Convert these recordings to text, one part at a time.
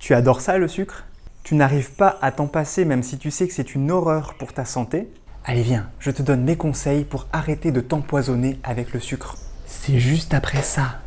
Tu adores ça, le sucre? Tu n'arrives pas à t'en passer même si tu sais que c'est une horreur pour ta santé? Allez viens, je te donne mes conseils pour arrêter de t'empoisonner avec le sucre. C'est juste après ça.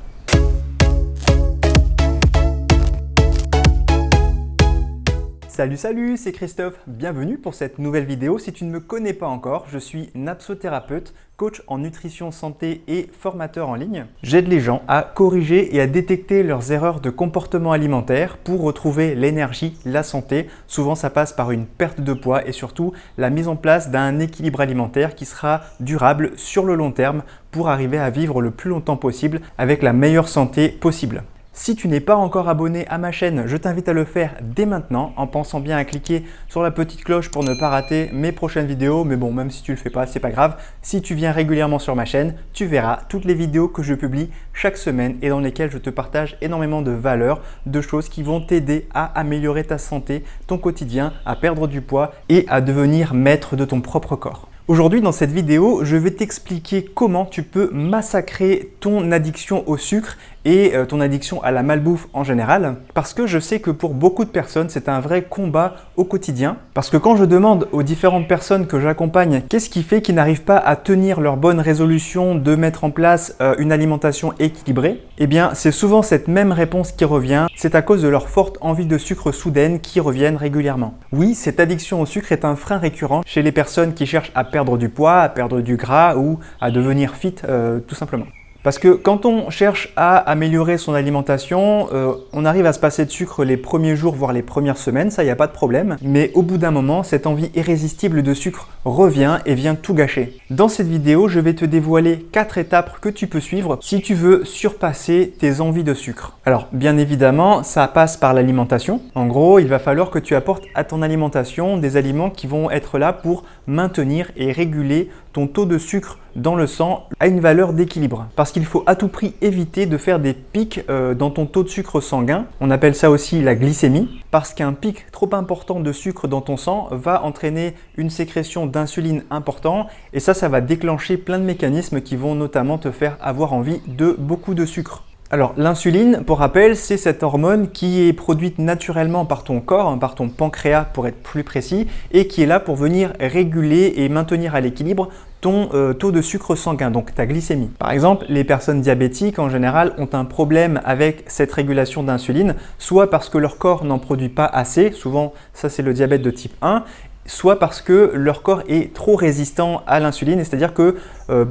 Salut, c'est Christophe, bienvenue pour cette nouvelle vidéo. Si tu ne me connais pas encore, je suis napsothérapeute, coach en nutrition santé et formateur en ligne. J'aide les gens à corriger et à détecter leurs erreurs de comportement alimentaire pour retrouver l'énergie, la santé. Souvent ça passe par une perte de poids et surtout la mise en place d'un équilibre alimentaire qui sera durable sur le long terme pour arriver à vivre le plus longtemps possible avec la meilleure santé possible. Si tu n'es pas encore abonné à ma chaîne, je t'invite à le faire dès maintenant en pensant bien à cliquer sur la petite cloche pour ne pas rater mes prochaines vidéos. Mais bon, même si tu ne le fais pas, c'est pas grave. Si tu viens régulièrement sur ma chaîne, tu verras toutes les vidéos que je publie chaque semaine et dans lesquelles je te partage énormément de valeurs, de choses qui vont t'aider à améliorer ta santé, ton quotidien, à perdre du poids et à devenir maître de ton propre corps. Aujourd'hui, dans cette vidéo, je vais t'expliquer comment tu peux massacrer ton addiction au sucre et ton addiction à la malbouffe en général. Parce que je sais que pour beaucoup de personnes, c'est un vrai combat au quotidien. Parce que quand je demande aux différentes personnes que j'accompagne qu'est-ce qui fait qu'ils n'arrivent pas à tenir leur bonne résolution de mettre en place une alimentation équilibrée, eh bien c'est souvent cette même réponse qui revient. C'est à cause de leur forte envie de sucre soudaine qui reviennent régulièrement. Oui, cette addiction au sucre est un frein récurrent chez les personnes qui cherchent à perdre du poids, à perdre du gras ou à devenir fit tout simplement. Parce que quand on cherche à améliorer son alimentation, on arrive à se passer de sucre les premiers jours, voire les premières semaines, ça il n'y a pas de problème. Mais au bout d'un moment, cette envie irrésistible de sucre revient et vient tout gâcher. Dans cette vidéo, je vais te dévoiler 4 étapes que tu peux suivre si tu veux surpasser tes envies de sucre. Alors bien évidemment, ça passe par l'alimentation. En gros, il va falloir que tu apportes à ton alimentation des aliments qui vont être là pour maintenir et réguler ton taux de sucre dans le sang à une valeur d'équilibre. Parce qu'il faut à tout prix éviter de faire des pics dans ton taux de sucre sanguin. On appelle ça aussi la glycémie. Parce qu'un pic trop important de sucre dans ton sang va entraîner une sécrétion d'insuline importante. Et ça va déclencher plein de mécanismes qui vont notamment te faire avoir envie de beaucoup de sucre. Alors l'insuline, pour rappel, c'est cette hormone qui est produite naturellement par ton corps, par ton pancréas pour être plus précis, et qui est là pour venir réguler et maintenir à l'équilibre ton taux de sucre sanguin, donc ta glycémie. Par exemple, les personnes diabétiques en général ont un problème avec cette régulation d'insuline, soit parce que leur corps n'en produit pas assez, souvent ça c'est le diabète de type 1, soit parce que leur corps est trop résistant à l'insuline, c'est-à-dire que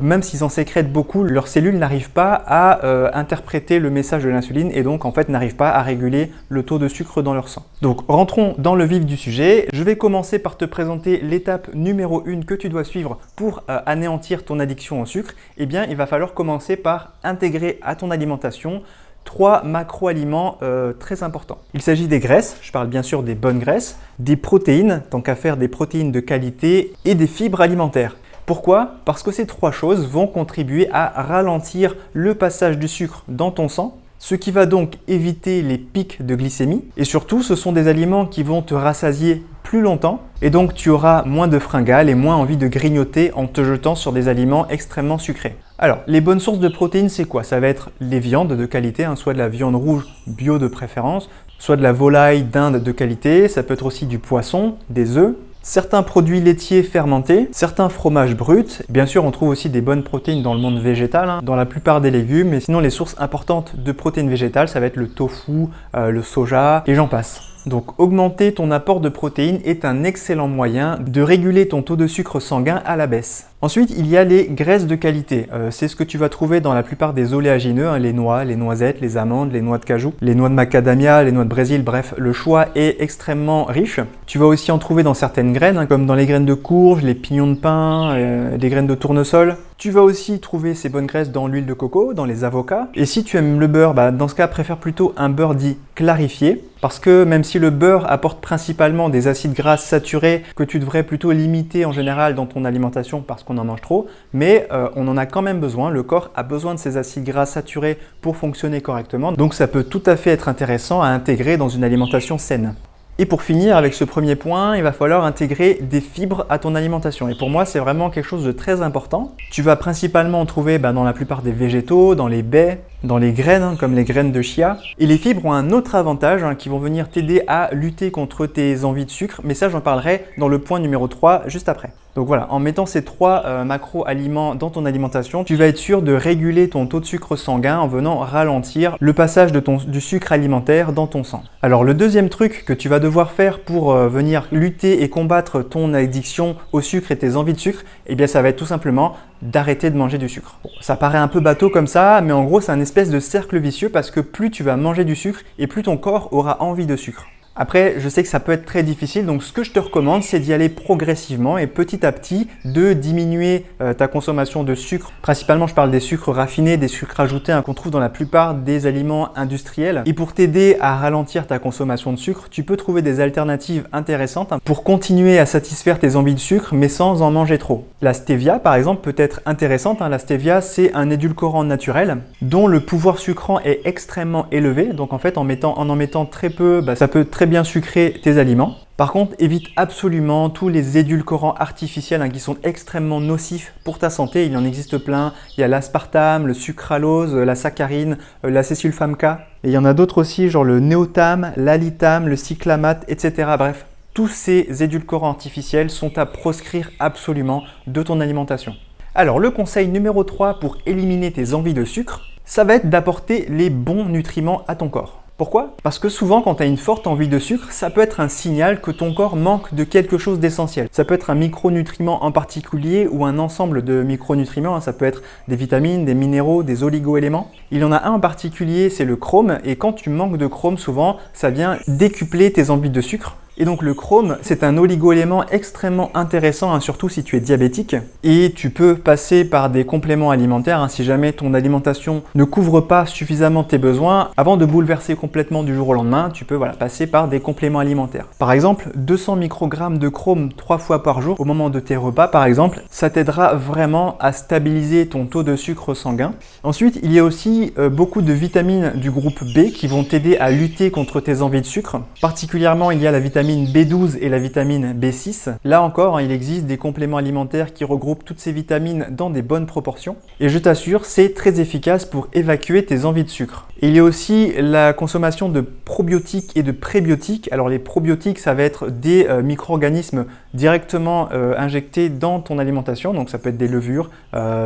même s'ils en sécrètent beaucoup, leurs cellules n'arrivent pas à interpréter le message de l'insuline et donc en fait n'arrivent pas à réguler le taux de sucre dans leur sang. Donc rentrons dans le vif du sujet. Je vais commencer par te présenter l'étape numéro 1 que tu dois suivre pour anéantir ton addiction au sucre. Eh bien, il va falloir commencer par intégrer à ton alimentation 3 macro-aliments très importants. Il s'agit des graisses, je parle bien sûr des bonnes graisses, des protéines, tant qu'à faire des protéines de qualité, et des fibres alimentaires. Pourquoi? Parce que ces 3 choses vont contribuer à ralentir le passage du sucre dans ton sang, ce qui va donc éviter les pics de glycémie. Et surtout, ce sont des aliments qui vont te rassasier plus longtemps et donc tu auras moins de fringales et moins envie de grignoter en te jetant sur des aliments extrêmement sucrés. Alors, les bonnes sources de protéines, c'est quoi? Ça va être les viandes de qualité, soit de la viande rouge bio de préférence, soit de la volaille, dinde de qualité, ça peut être aussi du poisson, des œufs, certains produits laitiers fermentés, certains fromages bruts. Bien sûr, on trouve aussi des bonnes protéines dans le monde végétal, dans la plupart des légumes, mais sinon les sources importantes de protéines végétales, ça va être le tofu, le soja et j'en passe. Donc augmenter ton apport de protéines est un excellent moyen de réguler ton taux de sucre sanguin à la baisse. Ensuite, il y a les graisses de qualité. C'est ce que tu vas trouver dans la plupart des oléagineux, les noix, les noisettes, les amandes, les noix de cajou, les noix de macadamia, les noix de Brésil, bref, le choix est extrêmement riche. Tu vas aussi en trouver dans certaines graines, comme dans les graines de courge, les pignons de pain, les graines de tournesol. Tu vas aussi trouver ces bonnes graisses dans l'huile de coco, dans les avocats. Et si tu aimes le beurre, dans ce cas, préfère plutôt un beurre dit clarifié. Parce que même si le beurre apporte principalement des acides gras saturés que tu devrais plutôt limiter en général dans ton alimentation parce qu'on en mange trop, mais on en a quand même besoin, le corps a besoin de ces acides gras saturés pour fonctionner correctement, donc ça peut tout à fait être intéressant à intégrer dans une alimentation saine. Et pour finir avec ce premier point, il va falloir intégrer des fibres à ton alimentation. Et pour moi, c'est vraiment quelque chose de très important. Tu vas principalement en trouver dans la plupart des végétaux, dans les baies, dans les graines, comme les graines de chia. Et les fibres ont un autre avantage qui vont venir t'aider à lutter contre tes envies de sucre, mais ça j'en parlerai dans le point numéro 3 juste après. Donc voilà, en mettant ces 3 macro-aliments dans ton alimentation, tu vas être sûr de réguler ton taux de sucre sanguin en venant ralentir le passage du sucre alimentaire dans ton sang. Alors le deuxième truc que tu vas devoir faire pour venir lutter et combattre ton addiction au sucre et tes envies de sucre, eh bien ça va être tout simplement d'arrêter de manger du sucre. Bon, ça paraît un peu bateau comme ça, mais en gros c'est un espèce de cercle vicieux parce que plus tu vas manger du sucre et plus ton corps aura envie de sucre. Après, je sais que ça peut être très difficile, donc ce que je te recommande, c'est d'y aller progressivement et petit à petit de diminuer ta consommation de sucre. Principalement, je parle des sucres raffinés, des sucres ajoutés qu'on trouve dans la plupart des aliments industriels. Et pour t'aider à ralentir ta consommation de sucre, tu peux trouver des alternatives intéressantes pour continuer à satisfaire tes envies de sucre, mais sans en manger trop. La stevia, par exemple, peut être intéressante. La stevia, c'est un édulcorant naturel dont le pouvoir sucrant est extrêmement élevé. Donc en fait, en en mettant très peu, ça peut très bien sucrer tes aliments. Par contre, évite absolument tous les édulcorants artificiels qui sont extrêmement nocifs pour ta santé. Il en existe plein. Il y a l'aspartame, le sucralose, la saccharine, l'acésulfame K. Et il y en a d'autres aussi, genre le néotame, l'alitame, le cyclamate, etc. Bref, tous ces édulcorants artificiels sont à proscrire absolument de ton alimentation. Alors, le conseil numéro 3 pour éliminer tes envies de sucre, ça va être d'apporter les bons nutriments à ton corps. Pourquoi? Parce que souvent, quand tu as une forte envie de sucre, ça peut être un signal que ton corps manque de quelque chose d'essentiel. Ça peut être un micronutriment en particulier ou un ensemble de micronutriments. Ça peut être des vitamines, des minéraux, des oligo-éléments. Il y en a un en particulier, c'est le chrome. Et quand tu manques de chrome, souvent, ça vient décupler tes envies de sucre. Et donc le chrome, c'est un oligo-élément extrêmement intéressant, surtout si tu es diabétique. Et tu peux passer par des compléments alimentaires si jamais ton alimentation ne couvre pas suffisamment tes besoins. Avant de bouleverser complètement du jour au lendemain, tu peux passer par des compléments alimentaires. Par exemple, 200 microgrammes de chrome 3 fois par jour au moment de tes repas, par exemple, ça t'aidera vraiment à stabiliser ton taux de sucre sanguin. Ensuite, il y a aussi beaucoup de vitamines du groupe B qui vont t'aider à lutter contre tes envies de sucre. Particulièrement, il y a la vitamine B12 et la vitamine B6. Là encore, il existe des compléments alimentaires qui regroupent toutes ces vitamines dans des bonnes proportions. Et je t'assure, c'est très efficace pour évacuer tes envies de sucre. Et il y a aussi la consommation de probiotiques et de prébiotiques. Alors les probiotiques, ça va être des micro-organismes directement injectés dans ton alimentation. Donc ça peut être des levures,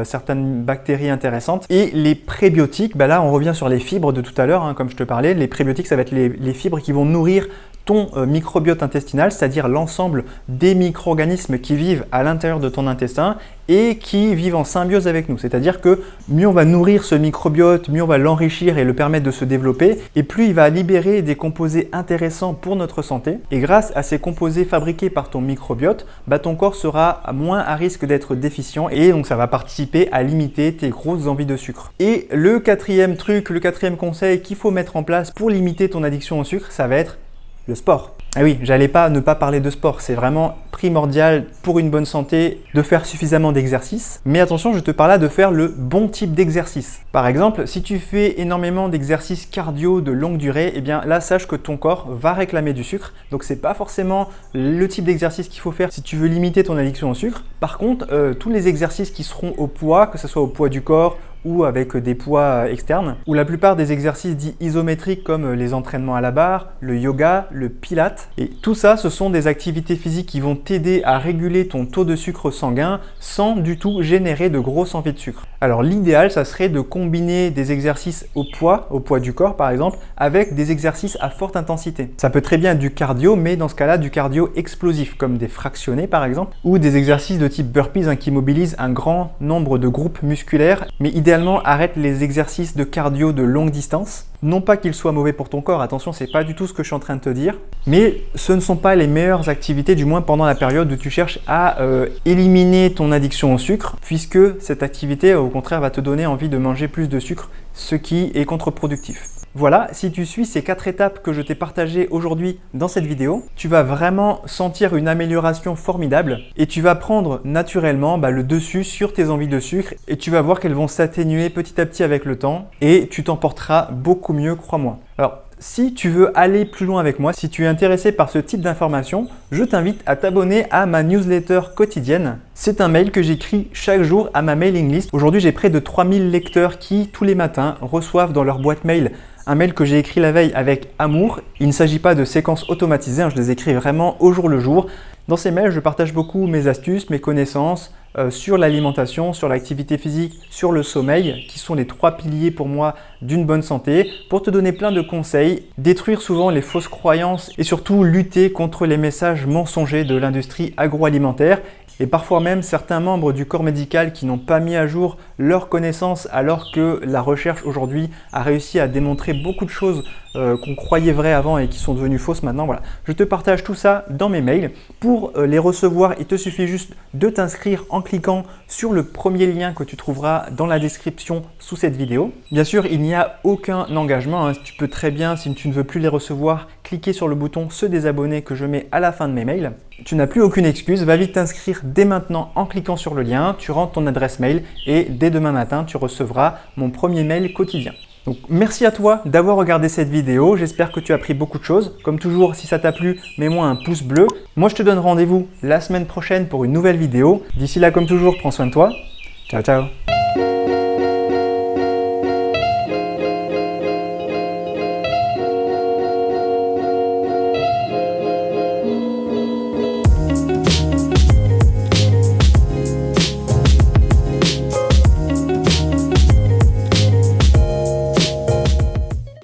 certaines bactéries intéressantes. Et les prébiotiques, là on revient sur les fibres de tout à l'heure, comme je te parlais. Les prébiotiques, ça va être les fibres qui vont nourrir ton microbiote intestinal, c'est-à-dire l'ensemble des micro-organismes qui vivent à l'intérieur de ton intestin et qui vivent en symbiose avec nous. C'est-à-dire que mieux on va nourrir ce microbiote, mieux on va l'enrichir et le permettre de se développer, et plus il va libérer des composés intéressants pour notre santé. Et grâce à ces composés fabriqués par ton microbiote, ton corps sera moins à risque d'être déficient et donc ça va participer à limiter tes grosses envies de sucre. Et le quatrième conseil qu'il faut mettre en place pour limiter ton addiction au sucre, ça va être le sport. Ah oui, j'allais pas ne pas parler de sport, c'est vraiment primordial pour une bonne santé de faire suffisamment d'exercice. Mais attention, je te parle là de faire le bon type d'exercice. Par exemple, si tu fais énormément d'exercices cardio de longue durée, là sache que ton corps va réclamer du sucre. Donc c'est pas forcément le type d'exercice qu'il faut faire si tu veux limiter ton addiction au sucre. Par contre, tous les exercices qui seront au poids, que ce soit au poids du corps ou avec des poids externes, ou la plupart des exercices dits isométriques comme les entraînements à la barre, le yoga, le pilate. Et tout ça, ce sont des activités physiques qui vont t'aider à réguler ton taux de sucre sanguin sans du tout générer de grosses envies de sucre. Alors l'idéal, ça serait de combiner des exercices au poids du corps par exemple, avec des exercices à forte intensité. Ça peut très bien être du cardio, mais dans ce cas-là, du cardio explosif, comme des fractionnés par exemple, ou des exercices de type burpees qui mobilisent un grand nombre de groupes musculaires, mais idéalement arrête les exercices de cardio de longue distance. Non pas qu'ils soient mauvais pour ton corps, attention, c'est pas du tout ce que je suis en train de te dire, mais ce ne sont pas les meilleures activités, du moins pendant la période où tu cherches à éliminer ton addiction au sucre, puisque cette activité, au contraire, va te donner envie de manger plus de sucre, ce qui est contre-productif. Voilà, si tu suis ces 4 étapes que je t'ai partagées aujourd'hui dans cette vidéo, tu vas vraiment sentir une amélioration formidable et tu vas prendre naturellement le dessus sur tes envies de sucre et tu vas voir qu'elles vont s'atténuer petit à petit avec le temps et tu t'en porteras beaucoup mieux, crois-moi. Alors, Si tu veux aller plus loin avec moi, si tu es intéressé par ce type d'informations, je t'invite à t'abonner à ma newsletter quotidienne. C'est un mail que j'écris chaque jour à ma mailing list. Aujourd'hui, j'ai près de 3000 lecteurs qui, tous les matins, reçoivent dans leur boîte mail un mail que j'ai écrit la veille avec amour. Il ne s'agit pas de séquences automatisées, je les écris vraiment au jour le jour. Dans ces mails, je partage beaucoup mes astuces, mes connaissances sur l'alimentation, sur l'activité physique, sur le sommeil, qui sont les 3 piliers pour moi d'une bonne santé, pour te donner plein de conseils, détruire souvent les fausses croyances et surtout lutter contre les messages mensongers de l'industrie agroalimentaire et parfois même certains membres du corps médical qui n'ont pas mis à jour leurs connaissances alors que la recherche aujourd'hui a réussi à démontrer beaucoup de choses qu'on croyait vraies avant et qui sont devenues fausses maintenant. Voilà. Je te partage tout ça dans mes mails. Pour les recevoir, il te suffit juste de t'inscrire en cliquant sur le premier lien que tu trouveras dans la description sous cette vidéo. Bien sûr, il n'y a aucun engagement. Tu peux très bien, si tu ne veux plus les recevoir, cliquer sur le bouton se désabonner que je mets à la fin de mes mails. Tu n'as plus aucune excuse, va vite t'inscrire dès maintenant en cliquant sur le lien, tu rentres ton adresse mail et dès demain matin, tu recevras mon premier mail quotidien. Donc merci à toi d'avoir regardé cette vidéo, j'espère que tu as appris beaucoup de choses. Comme toujours, si ça t'a plu, mets-moi un pouce bleu. Moi, je te donne rendez-vous la semaine prochaine pour une nouvelle vidéo. D'ici là, comme toujours, prends soin de toi. Ciao, ciao.